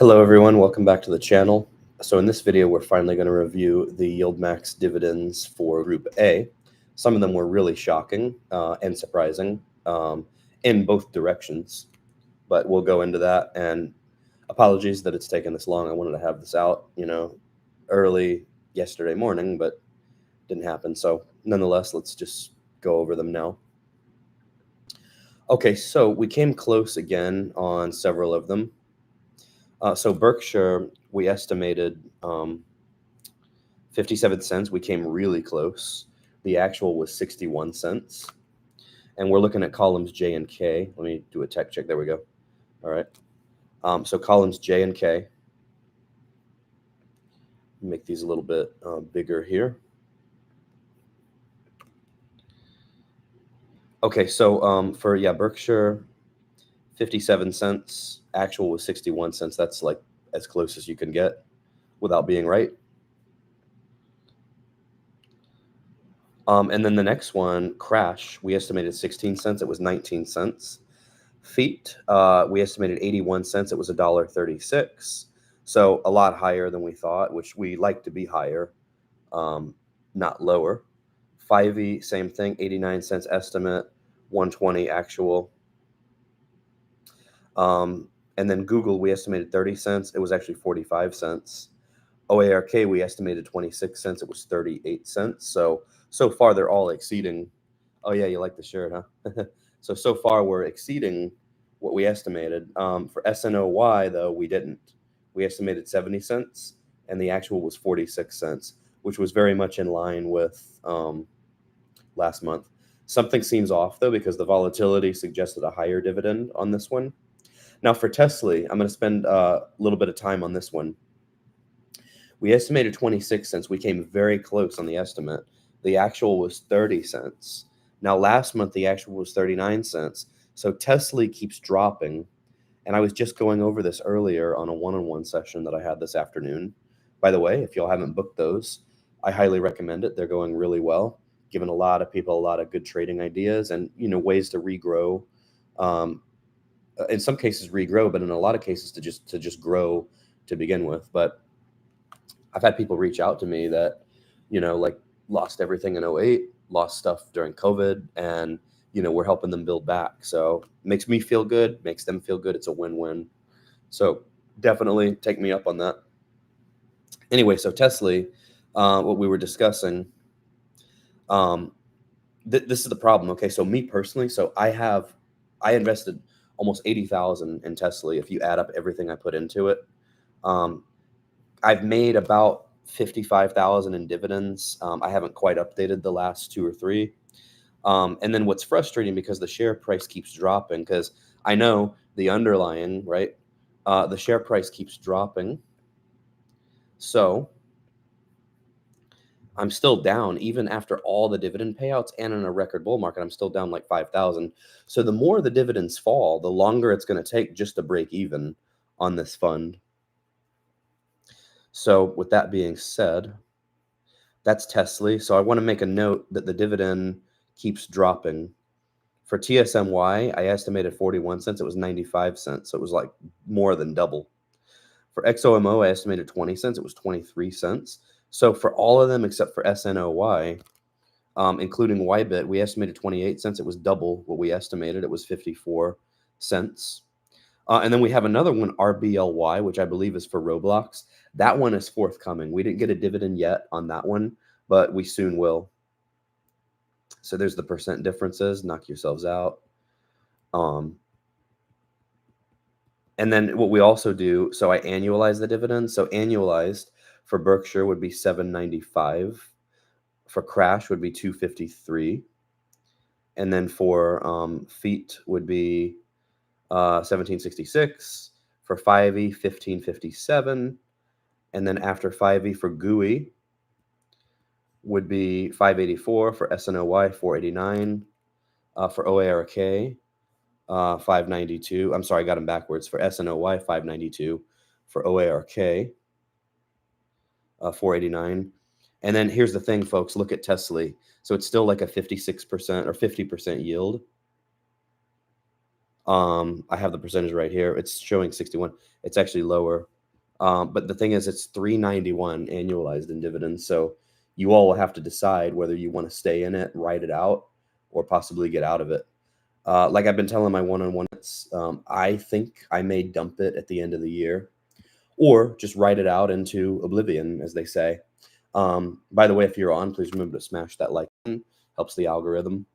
Hello everyone, welcome back to the channel. So in this video, we're finally going to review the YieldMax dividends for Group A. Some of them were really shocking and surprising in both directions, but we'll go into that. And apologies that it's taken this long. I wanted to have this out, early yesterday morning, but didn't happen. So nonetheless, let's just go over them now. Okay, so we came close again on several of them. So Berkshire, we estimated 57 cents. We came really close. The actual was 61 cents. And we're looking at columns J and K. Let me do a tech check. There we go. All right. So columns J and K. Make these a little bit bigger here. Okay, so for Berkshire, 57 cents. Actual was 61 cents. That's like as close as you can get without being right. And then the next one, Crash, we estimated 16 cents. It was 19 cents. Feet, we estimated 81 cents. It was $1.36. So a lot higher than we thought, which we like to be higher, not lower. 5E, same thing, 89 cents estimate, 120 actual. And then Google, we estimated 30 cents. It was actually 45 cents. OARK, we estimated 26 cents. It was 38 cents. So far, they're all exceeding. Oh, yeah, you like the shirt, huh? So far, we're exceeding what we estimated. For SNOY, though, we didn't. We estimated 70 cents, and the actual was 46 cents, which was very much in line with last month. Something seems off, though, because the volatility suggested a higher dividend on this one. Now, for TSLY, I'm going to spend a little bit of time on this one. We estimated 26 cents. We came very close on the estimate. The actual was 30 cents. Now, last month, the actual was 39 cents. So TSLY keeps dropping. And I was just going over this earlier on a one-on-one session that I had this afternoon. By the way, if y'all haven't booked those, I highly recommend it. They're going really well, giving a lot of people a lot of good trading ideas and, ways to regrow. In some cases regrow, but in a lot of cases to just grow to begin with. But I've had people reach out to me that, like lost everything in 08, lost stuff during COVID, and, we're helping them build back. So it makes me feel good, makes them feel good. It's a win-win. So definitely take me up on that. Anyway, so TSLY, what we were discussing, this is the problem. Okay, so me personally, so I invested almost 80,000 in TSLY. If you add up everything I put into it, I've made about 55,000 in dividends. I haven't quite updated the last 2 or 3. And then what's frustrating, because the share price keeps dropping, because I know the underlying, right? The share price keeps dropping. So I'm still down even after all the dividend payouts, and in a record bull market, I'm still down like 5,000. So the more the dividends fall, the longer it's going to take just to break even on this fund. So with that being said, that's TSLY. So I want to make a note that the dividend keeps dropping. For TSMY, I estimated 41 cents. It was 95 cents. So it was like more than double. For XOMO, I estimated 20 cents. It was 23 cents. So for all of them except for SNOY, including YBIT, we estimated 28 cents. It was double what we estimated. It was 54 cents. And then we have another one, RBLY, which I believe is for Roblox. That one is forthcoming. We didn't get a dividend yet on that one, but we soon will. So there's the percent differences. Knock yourselves out. And then what we also do, so I annualize the dividend. So annualized for Berkshire would be 7.95. For Crash would be 2.53. And then for Feet would be 17.66. For 5E, 15.57. And then after 5E for GUI would be 5.84. For SNOY, 4.89. For OARK, 5.92. I'm sorry, I got them backwards. For SNOY, 5.92. For OARK, 4.89. And then here's the thing, folks. Look at TSLY. So it's still like a 56% or 50% yield. I have the percentage right here. It's showing 61. It's actually lower. But the thing is, it's $3.91 annualized in dividends. So you all will have to decide whether you want to stay in it, ride it out, or possibly get out of it. Like I've been telling my one-on-ones, I think I may dump it at the end of the year, or just write it out into oblivion, as they say. By the way, if you're on, please remember to smash that like button. Helps the algorithm.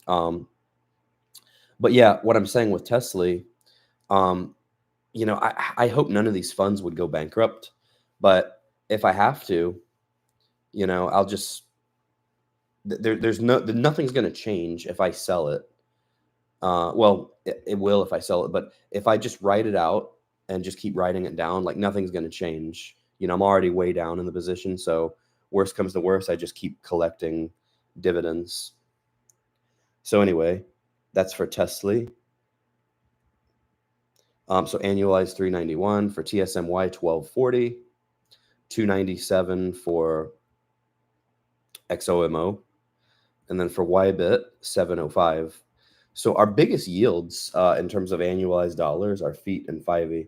But yeah, what I'm saying with TSLY, I hope none of these funds would go bankrupt. But if I have to, I'll just nothing's going to change if I sell it. Well, it will if I sell it, but if I just write it out and just keep writing it down, like nothing's going to change. I'm already way down in the position, so worst comes to worst, I just keep collecting dividends. So anyway, that's for TSLY. So annualized 391 for TSMY 1240, 297 for XOMO, and then for YBIT 705. So our biggest yields in terms of annualized dollars are feet and 5e.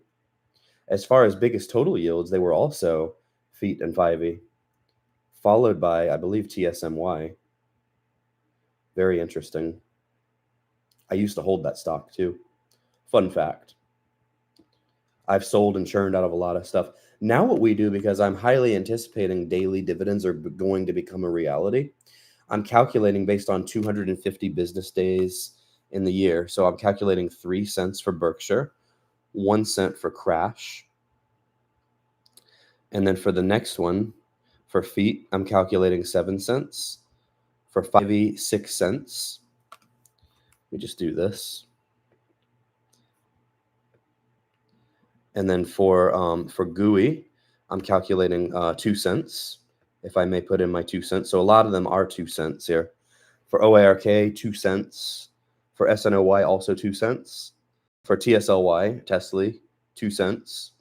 As far as biggest total yields, they were also feet and 5e, followed by, I believe, TSMY. Very interesting. I used to hold that stock too. Fun fact. I've sold and churned out of a lot of stuff. Now what we do, because I'm highly anticipating daily dividends are going to become a reality, I'm calculating based on 250 business days in the year. So I'm calculating 3 cents for Berkshire, 1 cent for Crash. And then for the next one, for feet, I'm calculating 7 cents. For 5e, 6 cents. Let me just do this. And then for GUI, I'm calculating 2 cents, if I may put in my 2 cents. So a lot of them are 2 cents here. For OARK, 2 cents. For SNOY, also 2 cents. For TSLY, TSLY, 2 cents.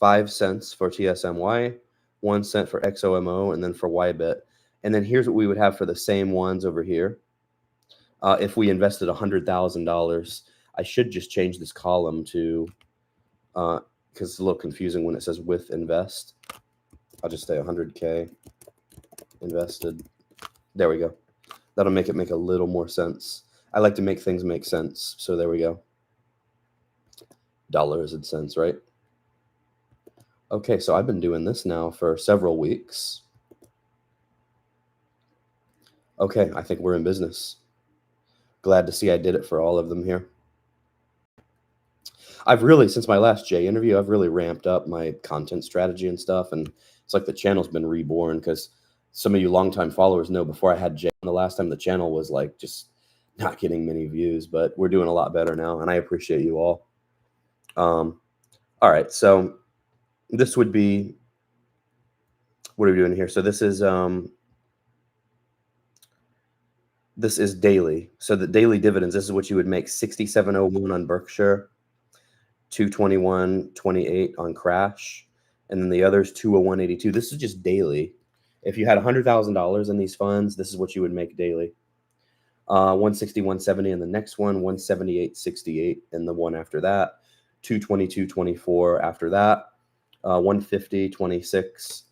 5 cents for TSMY, 1 cent for XOMO, and then for YBIT. And then here's what we would have for the same ones over here. If we invested $100,000, I should just change this column to, because it's a little confusing when it says with invest. I'll just say 100K invested. There we go. That'll make it make a little more sense. I like to make things make sense. So there we go. Dollars and cents, right? Okay, so I've been doing this now for several weeks. Okay, I think we're in business. Glad to see I did it for all of them here. I've really, since my last Jay interview, I've really ramped up my content strategy and stuff. And it's like the channel's been reborn, because some of you longtime followers know before I had Jay, the last time the channel was like just not getting many views, but we're doing a lot better now. And I appreciate you all. All right, so this would be, what are we doing here? So this is daily. So the daily dividends, this is what you would make: 67.01 on Berkshire, 221.28 on Crash, and then the others 201.82. This is just daily. If you had $100,000 in these funds, this is what you would make daily. 161.70 in the next one, 178.68 in the one after that, 222.24 after that, 150.26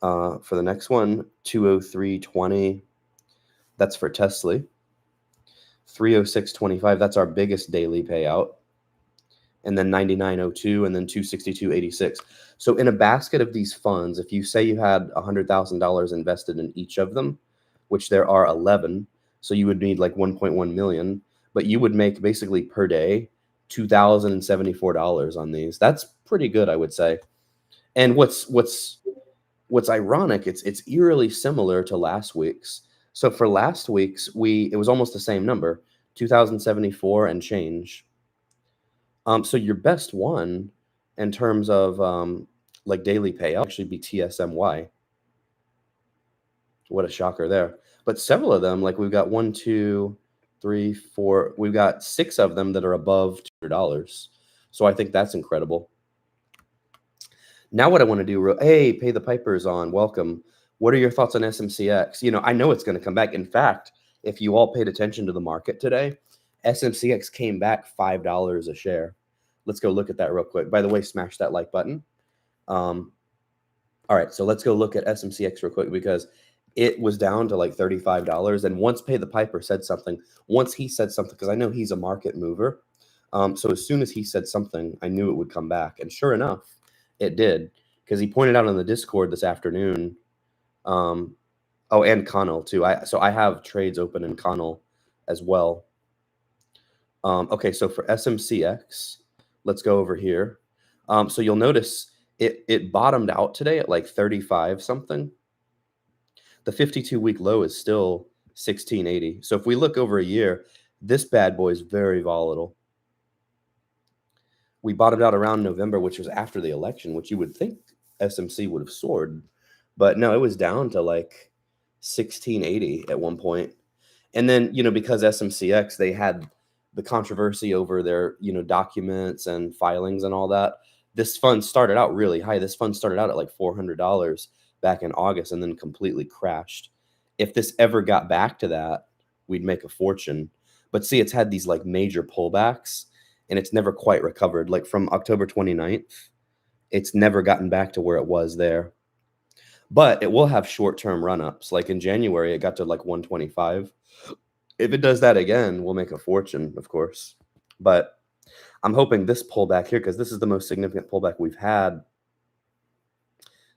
for the next one, 203.20. That's for TSLY. 306.25. That's our biggest daily payout. And then 99.02, and then 262.86. So in a basket of these funds, if you say you had $100,000 invested in each of them, which there are 11, so you would need like 1.1 million, but you would make basically per day $2,074 on these. That's pretty good, I would say. And what's ironic, it's eerily similar to last week's. So for last week's, it was almost the same number, 2,074 and change. So your best one in terms of like daily payout actually be TSMY. What a shocker there. But several of them, like we've got 1, 2, 3, 4, we've got 6 of them that are above $200. So I think that's incredible. Now what I want to do, hey, Pay the Pipers on, welcome. What are your thoughts on SMCX? I know it's going to come back. In fact, if you all paid attention to the market today, SMCX came back $5 a share. Let's go look at that real quick. By the way, smash that like button. All right, so let's go look at SMCX real quick because it was down to like $35. And once Pay the Piper said something, once he said something, because I know he's a market mover. So as soon as he said something, I knew it would come back. And sure enough, it did, because he pointed out on the Discord this afternoon. Oh, and Connell too. So I have trades open in Connell as well. Okay, so for SMCX, let's go over here. So you'll notice it bottomed out today at like 35 something. The 52-week low is still 1680. So if we look over a year, this bad boy is very volatile. We bottomed out around November, which was after the election, which you would think SMC would have soared. But no, it was down to like 1680 at one point. And then, because SMCX, they had the controversy over their, documents and filings and all that. This fund started out really high. This fund started out at like $400 back in August and then completely crashed. If this ever got back to that, we'd make a fortune. But see, it's had these like major pullbacks and it's never quite recovered. Like from October 29th, it's never gotten back to where it was there. But it will have short-term run-ups. Like in January, it got to like 125. If it does that again, we'll make a fortune, of course. But I'm hoping this pullback here, because this is the most significant pullback we've had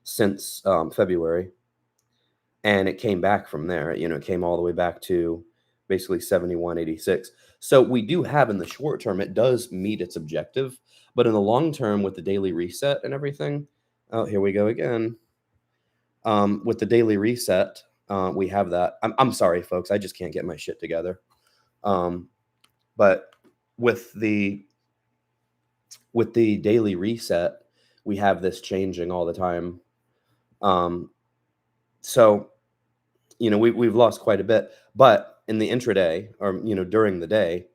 since February. And it came back from there. It came all the way back to basically 71.86. So we do have in the short term, it does meet its objective. But in the long term, with the daily reset and everything, oh, here we go again. With the daily reset, we have that. I'm sorry, folks. I just can't get my shit together. But with the daily reset, we have this changing all the time. So, we've lost quite a bit. But in the intraday, or during the day,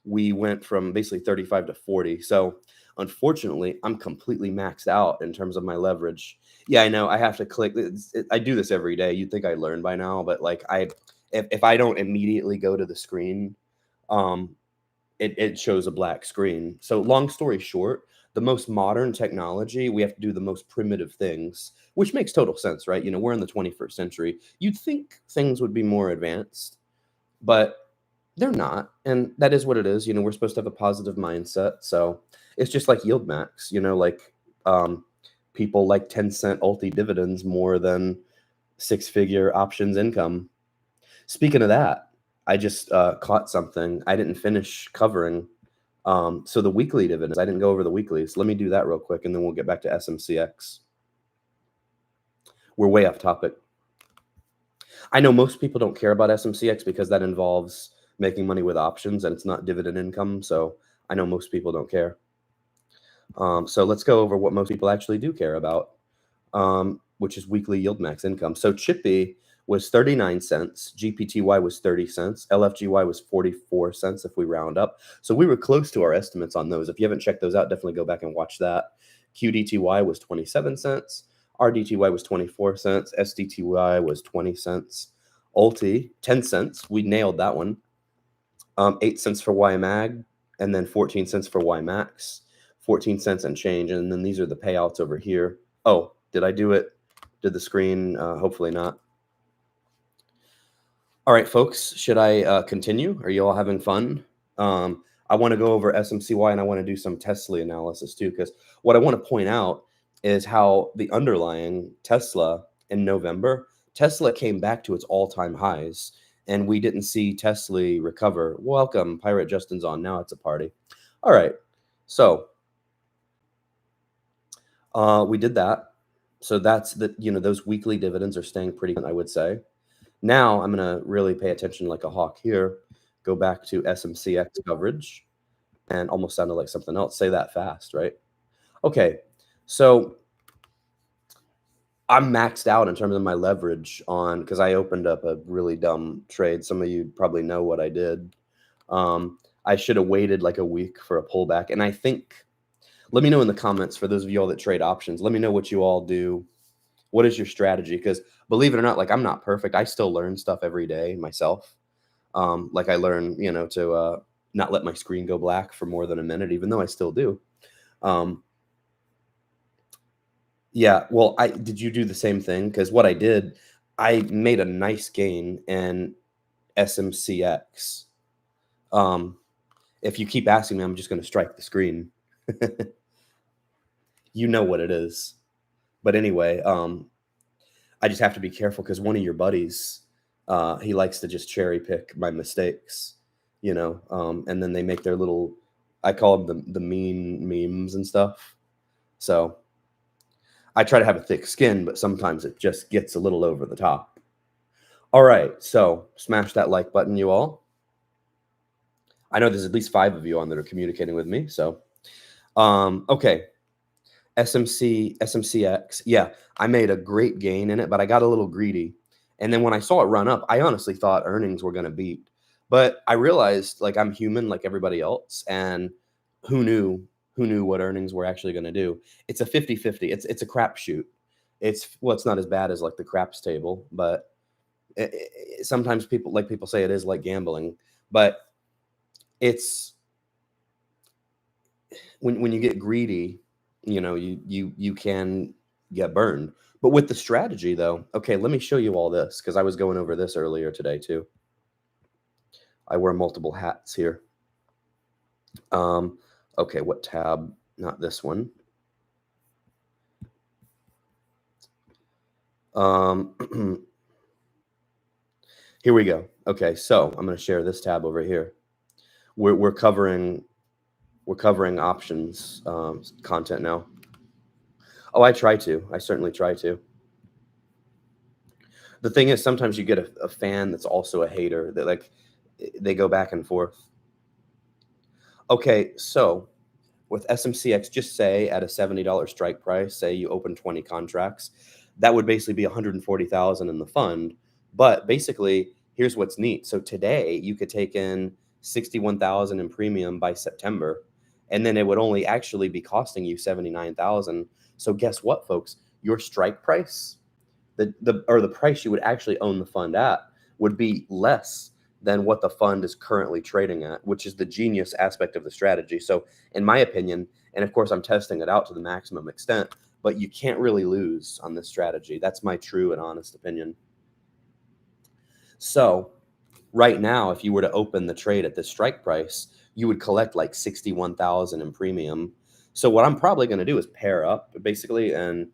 we went from basically 35 to 40. So unfortunately, I'm completely maxed out in terms of my leverage. Yeah, I know. I have to click. I do this every day. You'd think I learned by now, but like if I don't immediately go to the screen, it shows a black screen. So long story short, the most modern technology, we have to do the most primitive things, which makes total sense, right? We're in the 21st century. You'd think things would be more advanced, but they're not. And that is what it is. We're supposed to have a positive mindset. So it's just like YieldMax, people like 10-cent ulti dividends more than six-figure options income. Speaking of that, I just caught something I didn't finish covering. So the weekly dividends, I didn't go over the weeklies. Let me do that real quick, and then we'll get back to SMCX. We're way off topic. I know most people don't care about SMCX because that involves making money with options and it's not dividend income. So I know most people don't care. So let's go over what most people actually do care about, which is weekly YieldMax income. So Chippy was 39 cents, GPTY was 30 cents, LFGY was 44 cents if we round up. So we were close to our estimates on those. If you haven't checked those out, definitely go back and watch that. QDTY was 27 cents, RDTY was 24 cents, SDTY was 20 cents, Ulti 10 cents. We nailed that one. 8 cents for YMAG, and then 14 cents for YMAX, 14 cents and change. And then these are the payouts over here. Oh, did I do it? Did the screen? Hopefully not. All right, folks, should I continue? Are you all having fun? I want to go over SMCY and I want to do some TSLY analysis too, because what I want to point out is how the underlying Tesla in November, Tesla came back to its all-time highs, and we didn't see TSLY recover. Welcome, Pirate Justin's on. Now it's a party. All right, so we did that. So that's the, those weekly dividends are staying pretty good, I would say. Now I'm going to really pay attention like a hawk here. Go back to SMCX coverage, and almost sounded like something else. Say that fast, right? Okay, so I'm maxed out in terms of my leverage on, because I opened up a really dumb trade. Some of you probably know what I did. I should have waited like a week for a pullback. And I think, let me know in the comments for those of you all that trade options. Let me know what you all do. What is your strategy? Because believe it or not, like I'm not perfect. I still learn stuff every day myself. Like I learn, to not let my screen go black for more than a minute, even though I still do. Yeah, well, did you do the same thing? Because what I did, I made a nice gain in SMCX. Um, if you keep asking me, I'm just gonna strike the screen. You know what it is. But anyway, I just have to be careful because one of your buddies, he likes to just cherry pick my mistakes, and then they make their little, I call them the mean memes and stuff. So I try to have a thick skin, but sometimes it just gets a little over the top. All right, so smash that like button, you all. I know there's at least 5 of you on that are communicating with me. So, okay, SMCX. Yeah, I made a great gain in it, but I got a little greedy. And then when I saw it run up, I honestly thought earnings were going to beat. But I realized like I'm human like everybody else, and who knew who knew what earnings were actually going to do. It's a 50-50. It's a crapshoot. It's not as bad as like the craps table, but sometimes people say it is like gambling, but it's when you get greedy, you can get burned. But with the strategy though, okay, let me show you all this because I was going over this earlier today too. I wear multiple hats here. Okay, what tab? Not this one. Here we go. Okay, so I'm going to share this tab over here. We're covering options content now. Oh, I try to. I certainly try to. The thing is, sometimes you get a fan that's also a hater that like they go back and forth. Okay, so with SMCX, just say at a $70 strike price, say you open 20 contracts, that would basically be 140,000 in the fund. But basically, here's what's neat. So today you could take in 61,000 in premium by September, and then it would only actually be costing you 79,000. So guess what, folks? Your strike price, the price you would actually own the fund at would be less than what the fund is currently trading at, which is the genius aspect of the strategy. So in my opinion, and of course I'm testing it out to the maximum extent, but you can't really lose on this strategy. That's my true and honest opinion. So right now, if you were to open the trade at this strike price, you would collect like 61,000 in premium. So what I'm probably going to do is pair up basically and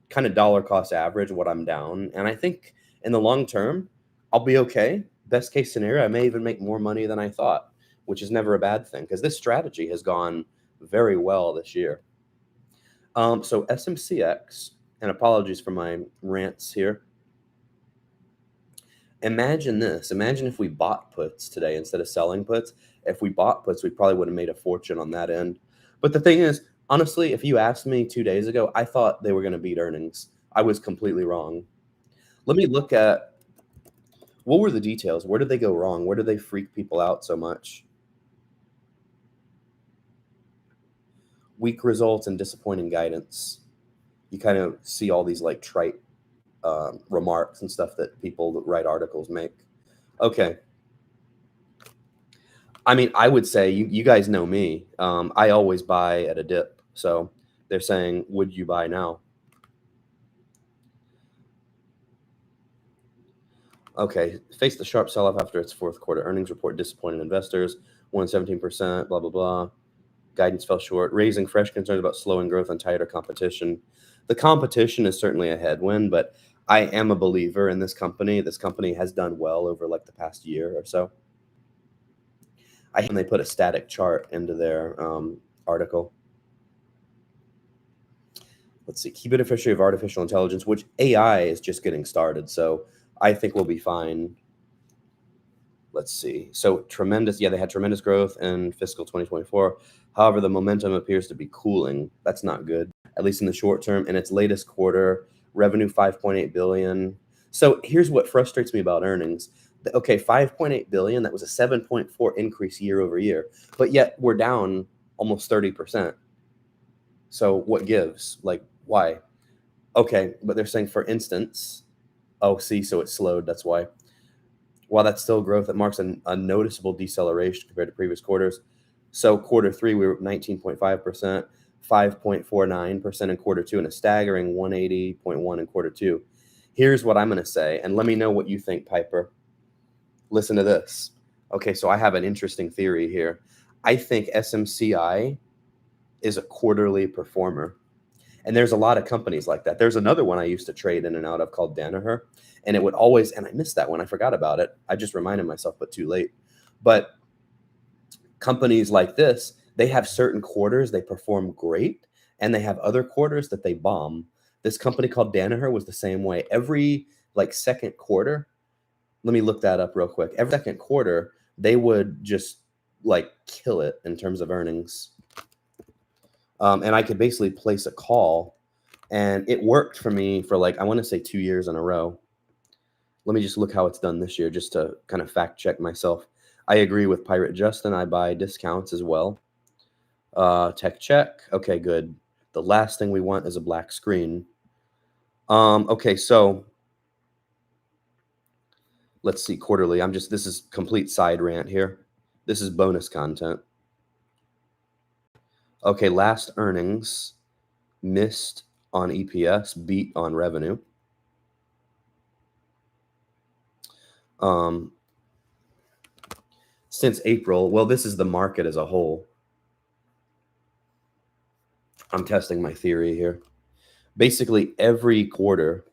kind of dollar cost average what I'm down. And I think in the long term, I'll be okay. Best case scenario, I may even make more money than I thought, which is never a bad thing because this strategy has gone very well this year. So SMCX, and apologies for my rants here. Imagine this. Imagine if we bought puts today instead of selling puts. If we bought puts, we probably would have made a fortune on that end. But the thing is, honestly, if you asked me 2 days ago, I thought they were going to beat earnings. I was completely wrong. Let me look at what were the details? Where did they go wrong? Where did they freak people out so much? Weak results and disappointing guidance. You kind of see all these like trite remarks and stuff that people that write articles make. Okay. I mean, I would say you guys know me. I always buy at a dip. So they're saying, would you buy now? Okay, face the sharp sell-off after its fourth quarter earnings report disappointed investors, 117%, blah, blah, blah. Guidance fell short, raising fresh concerns about slowing growth and tighter competition. The competition is certainly a headwind, but I am a believer in this company. This company has done well over like the past year or so. I think they put a static chart into their article. Let's see, key beneficiary of artificial intelligence, which AI is just getting started. So I think we'll be fine. Let's see. So tremendous. Yeah, they had tremendous growth in fiscal 2024. However, the momentum appears to be cooling. That's not good, at least in the short term. In its latest quarter, revenue 5.8 billion. So here's what frustrates me about earnings. Okay, 5.8 billion, that was a 7.4 increase year over year, but yet we're down almost 30%. So what gives? Like, why? Okay, but they're saying, for instance, oh, see, so it slowed. That's why. While that's still growth, it marks a noticeable deceleration compared to previous quarters. So quarter three, we were 19.5%. 5.49% in quarter two, and a staggering 180.1 in quarter two. Here's what I'm going to say, and let me know what you think, Piper. Listen to this. Okay, so I have an interesting theory here. I think SMCI is a quarterly performer. And there's a lot of companies like that. There's another one I used to trade in and out of called Danaher. And it would always, and I missed that one. I forgot about it. I just reminded myself, but too late. But companies like this, they have certain quarters they perform great, and they have other quarters that they bomb. This company called Danaher was the same way. Every like second quarter, let me look that up real quick. Every second quarter, they would just like kill it in terms of earnings. And I could basically place a call, and it worked for me for like, I want to say 2 years in a row. Let me just look how it's done this year just to kind of fact check myself. I agree with Pirate Justin. I buy discounts as well. Tech check. Okay, good. The last thing we want is a black screen. Okay, so let's see quarterly. This is complete side rant here. This is bonus content. Okay, last earnings, missed on EPS, beat on revenue. Since April, well, this is the market as a whole. I'm testing my theory here. Basically, every quarter,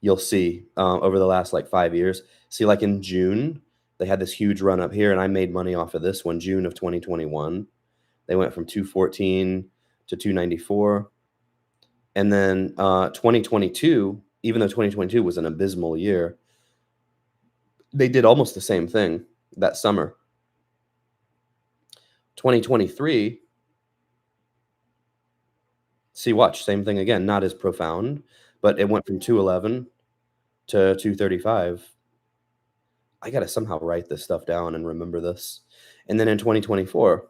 you'll see over the last like 5 years. See, like in June, they had this huge run up here, and I made money off of this one, June of 2021. They went from 214 to 294. And then 2022, even though 2022 was an abysmal year, they did almost the same thing that summer. 2023, see, watch, same thing again, not as profound, but it went from 211 to 235. I got to somehow write this stuff down and remember this. And then in 2024,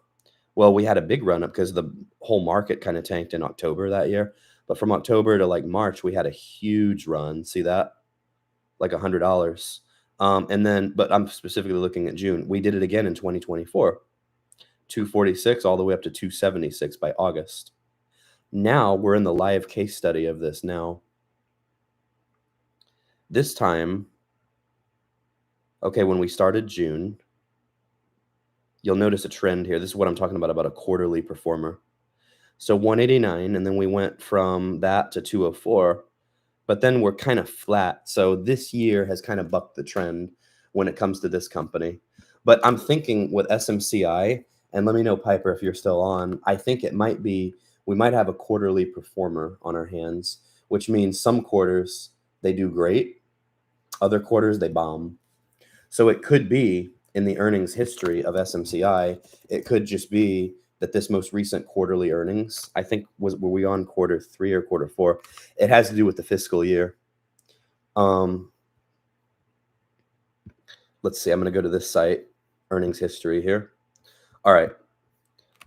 well, we had a big run up because the whole market kind of tanked in October that year. But from October to like March, we had a huge run. See that? Like $100. And then, but I'm specifically looking at June. We did it again in 2024, 246 all the way up to 276 by August. Now we're in the live case study of this now. This time, okay, when we started June, you'll notice a trend here. This is what I'm talking about a quarterly performer. So 189, and then we went from that to 204, but then we're kind of flat. So this year has kind of bucked the trend when it comes to this company. But I'm thinking with SMCI, and let me know, Piper, if you're still on, I think it might be, we might have a quarterly performer on our hands, which means some quarters they do great, other quarters they bomb. So it could be in the earnings history of SMCI, it could just be that this most recent quarterly earnings, I think were we on quarter 3 or quarter 4? It has to do with the fiscal year. Let's see, I'm going to go to this site, earnings history here. All right.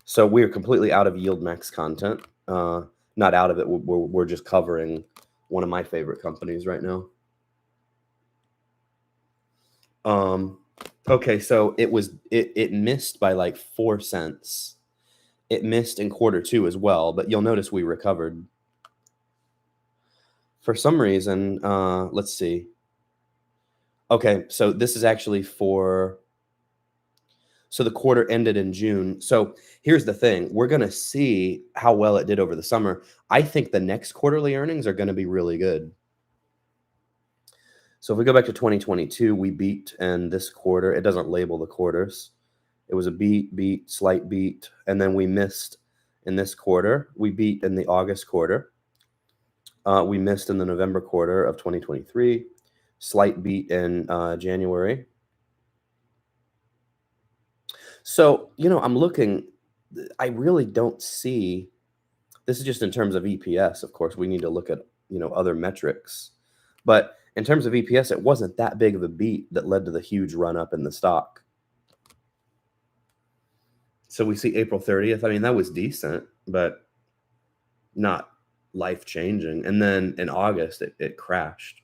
So we are completely out of YieldMax content. Not out of it. We're just covering one of my favorite companies right now. Okay, so it missed by like 4 cents. It missed in quarter 2 as well, but you'll notice we recovered. For some reason, let's see. Okay, so this is actually so the quarter ended in June. So here's the thing. We're going to see how well it did over the summer. I think the next quarterly earnings are going to be really good. So if we go back to 2022, we beat in this quarter. It doesn't label the quarters. It was a beat, slight beat, and then we missed in this quarter. We beat in the August quarter. We missed in the November quarter of 2023. Slight beat in January. So, I'm looking, I really don't see, this is just in terms of EPS, of course, we need to look at, other metrics. But in terms of EPS, it wasn't that big of a beat that led to the huge run up in the stock. So we see April 30th. I mean, that was decent, but not life-changing. And then in August, it crashed.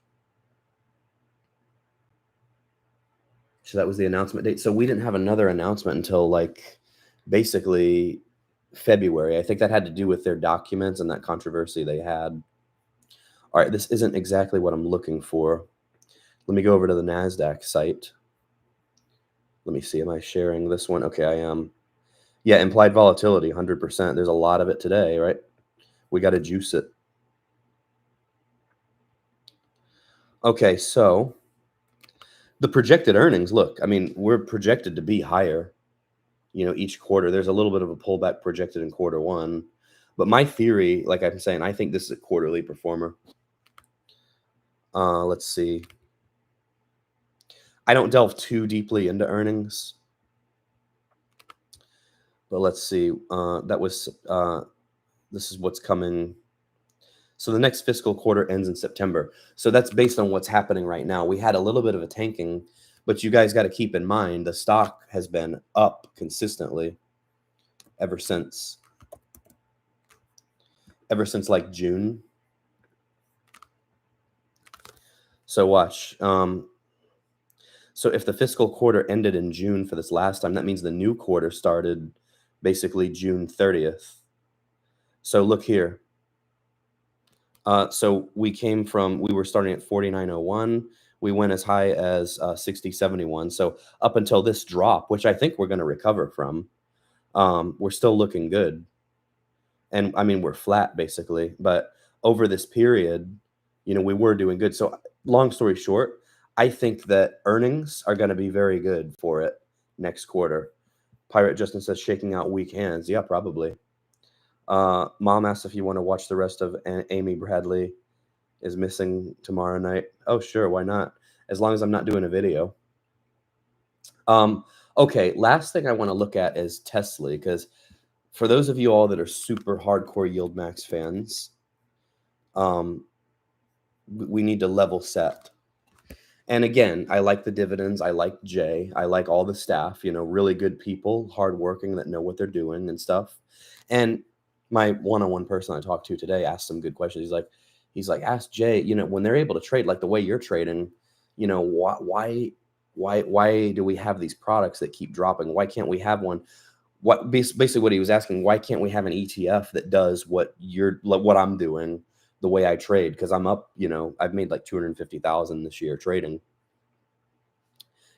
So that was the announcement date. So we didn't have another announcement until like basically February. I think that had to do with their documents and that controversy they had. All right, this isn't exactly what I'm looking for. Let me go over to the NASDAQ site. Let me see, am I sharing this one? Okay, I am. Yeah, implied volatility, 100%. There's a lot of it today, right? We got to juice it. Okay, so the projected earnings, look, I mean, we're projected to be higher, each quarter. There's a little bit of a pullback projected in quarter one. But my theory, like I'm saying, I think this is a quarterly performer. Let's see. I don't delve too deeply into earnings. But let's see. This is what's coming. So the next fiscal quarter ends in September. So that's based on what's happening right now. We had a little bit of a tanking, but you guys got to keep in mind the stock has been up consistently ever since like June. So watch. So if the fiscal quarter ended in June for this last time, that means the new quarter started basically June 30th. So look here. So we were starting at 49.01. We went as high as 60.71. So up until this drop, which I think we're going to recover from, we're still looking good. And I mean, we're flat basically, but over this period, we were doing good. So long story short, I think that earnings are going to be very good for it next quarter. Pirate Justin says shaking out weak hands. Yeah, probably. Mom asked if you want to watch the rest of Amy Bradley is Missing tomorrow night. Oh, sure. Why not? As long as I'm not doing a video. Okay. Last thing I want to look at is TSLY, because for those of you all that are super hardcore YieldMax fans, we need to level set. And again, I like the dividends. I like Jay. I like all the staff, really good people, hardworking, that know what they're doing and stuff. And my one-on-one person I talked to today asked some good questions. He's like, ask Jay, when they're able to trade like the way you're trading, why do we have these products that keep dropping? Why can't we have one? Basically what he was asking, why can't we have an ETF that does what I'm doing the way I trade? Because I'm up, I've made like 250,000 this year trading.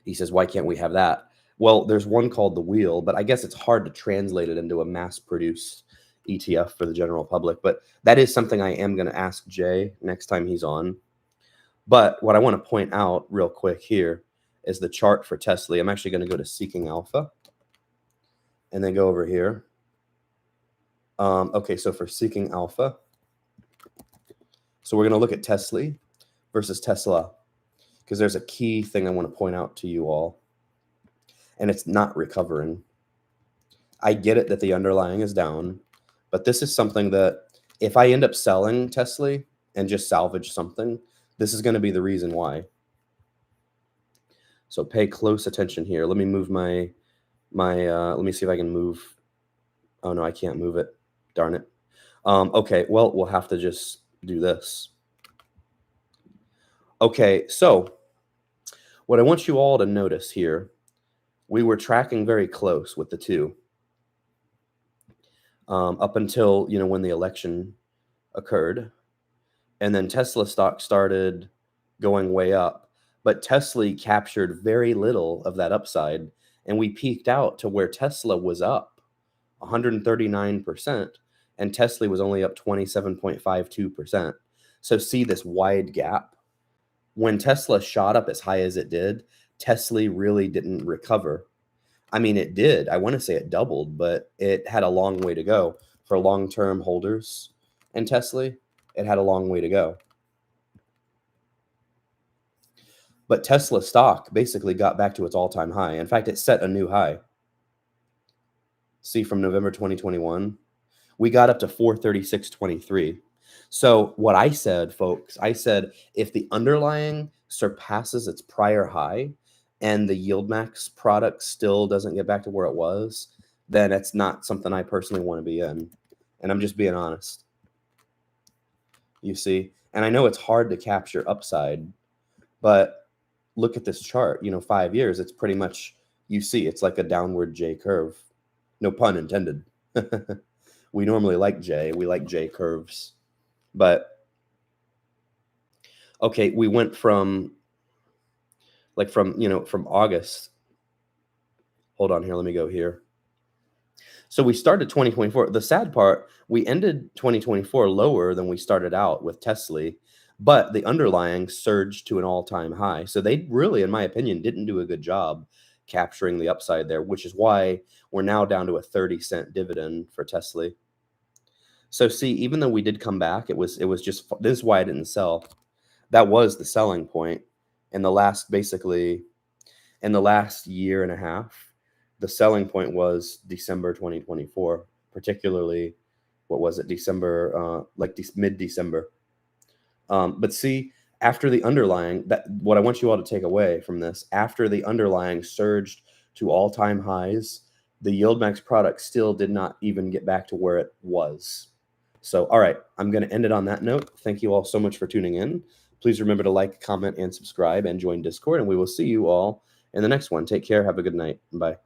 He says, why can't we have that? Well, there's one called the Wheel, but I guess it's hard to translate it into a mass-produced ETF for the general public. But that is something I am going to ask Jay next time he's on. But what I want to point out real quick here is the chart for TSLY. I'm actually going to go to Seeking Alpha and then go over here. Okay, so for Seeking Alpha, so we're going to look at TSLY versus TSLY, because there's a key thing I want to point out to you all, and it's not recovering. I get it that the underlying is down, but this is something that if I end up selling TSLY and just salvage something, this is going to be the reason why. So pay close attention here. Let me move my let me see if I can move. Oh no, I can't move it. Darn it. Okay, well, we'll have to just do this. Okay, so what I want you all to notice here, we were tracking very close with the two up until, when the election occurred. And then Tesla stock started going way up. But TSLY captured very little of that upside. And we peaked out to where Tesla was up 139%. And TSLY was only up 27.52%. So see this wide gap. When Tesla shot up as high as it did, TSLY really didn't recover. I mean, it did. I want to say it doubled, but it had a long way to go. For long-term holders in TSLY, it had a long way to go. But Tesla stock basically got back to its all-time high. In fact, it set a new high. See, from November 2021, we got up to 436.23. So what I said, folks, I said if the underlying surpasses its prior high and the YieldMax product still doesn't get back to where it was, then it's not something I personally want to be in. And I'm just being honest. You see? And I know it's hard to capture upside, but look at this chart, 5 years, it's pretty much, you see, it's like a downward J curve. No pun intended. We normally like J. We like J curves. But, okay, we went from from August. Hold on here. Let me go here. So we started 2024. The sad part, we ended 2024 lower than we started out with TSLY, but the underlying surged to an all-time high. So they really, in my opinion, didn't do a good job capturing the upside there, which is why we're now down to a 30-cent dividend for TSLY. So see, even though we did come back, it was just, this is why I didn't sell. That was the selling point in the last, basically, in the last year and a half. The selling point was December 2024, particularly, what was it, December, mid-December. But see, after the underlying, what I want you all to take away from this, after the underlying surged to all-time highs, the YieldMax product still did not even get back to where it was. So, all right, I'm going to end it on that note. Thank you all so much for tuning in. Please remember to like, comment, and subscribe, and join Discord, and we will see you all in the next one. Take care. Have a good night. Bye.